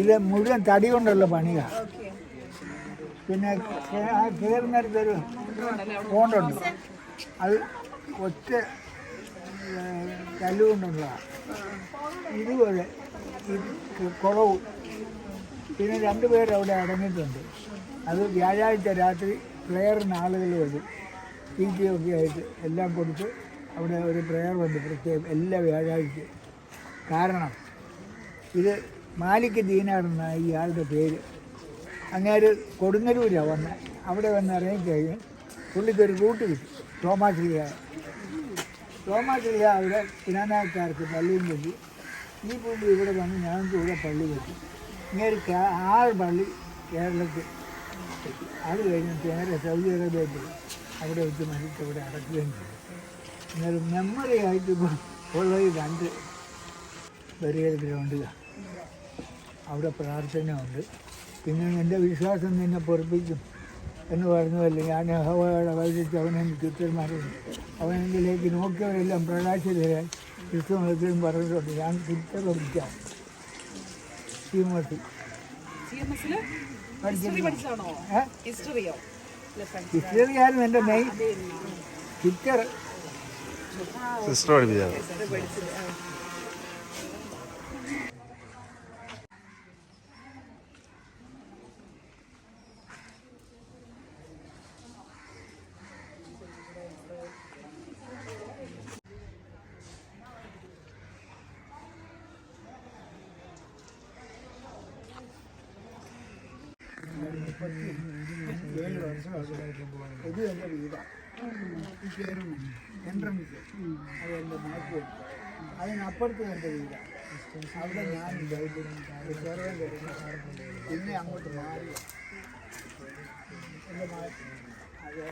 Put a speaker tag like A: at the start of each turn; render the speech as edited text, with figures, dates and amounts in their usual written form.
A: ഇത് മുഴുവൻ തടി കൊണ്ടുള്ള പണിയാണ്. പിന്നെ ആ കയറുന്നിടത്തൊരു കോണ്ടുണ്ട്, അത് ഒറ്റ കല്ലുകൊണ്ടുള്ളതാണ്. ഇതുപോലെ കുളവും പിന്നെ 2 പേര് അവിടെ അടങ്ങിയിട്ടുണ്ട്. അത് വ്യാഴാഴ്ച രാത്രി പ്രെയറിന് ആളുകൾ വരും, തീറ്റയൊക്കെ ആയിട്ട് എല്ലാം കൊടുത്ത് അവിടെ ഒരു പ്രെയർ ഉണ്ട് പ്രത്യേകം എല്ലാ വ്യാഴാഴ്ചയും. കാരണം ഇത് മാലിക് ദീനാറെന്നാണ് ഇയാളുടെ പേര്. അങ്ങേര് കൊടുങ്ങല്ലൂരാണ് വന്ന് അവിടെ വന്ന് ഇറങ്ങിക്കഴിഞ്ഞ് പുള്ളിക്കൊരു റൂട്ട് കിട്ടി. തോമാസ് ലീഗ അവിടെ കിരാനാക്കാർക്ക് പള്ളിയും കെട്ടി. ഈ പുള്ളി ഇവിടെ വന്ന് ഞങ്ങൾക്ക് ഇവിടെ പള്ളി കെട്ടി. ഇങ്ങനെ 6 പള്ളി കേരളത്തിൽ കെട്ടി. അത് കഴിഞ്ഞിട്ട് നേരെ സൗദി അറേബ്യയിൽ അവിടെ വെച്ച് മരിച്ച് അവിടെ അടക്കുകയും ചെയ്തു. എന്നാലും മെമ്മറി ആയിട്ട് ഇപ്പോൾ ഉള്ളത് 2 ബെറിയൽ ഗ്രൗണ്ടിലാണ്. അവിടെ പ്രാർത്ഥനയുണ്ട്. പിന്നെ എൻ്റെ വിശ്വാസം നിന്നെ പൊറപ്പിക്കും എന്ന് പറഞ്ഞതല്ലേ, ഞാൻ യഹോവയോട് വചിച്ച് അവനെ ക്രിസ്ത്യന്മാരുണ്ട്, അവനെങ്കിലേക്ക് നോക്കിയവരെല്ലാം പ്രകാശിതരായി ക്രിസ്തു മതത്തിലും പറഞ്ഞിട്ടുണ്ട്. ഞാൻ ക്രിസ്ത്യൻ പഠിക്കാം ഹിസ്റ്ററിയായിരുന്നു എൻ്റെ മെയിൻ. സിസ്റ്റർ ഇത് എൻ്റെ വീടാണ്. എൻട്രൻസ് അത് എൻ്റെ മാറ്റി. അതിനപ്പുറത്ത് എൻ്റെ വീടാണ്. അവിടെ ഞാൻ പിന്നെ അങ്ങോട്ട് മാറി എൻ്റെ മാറ്റി. അത്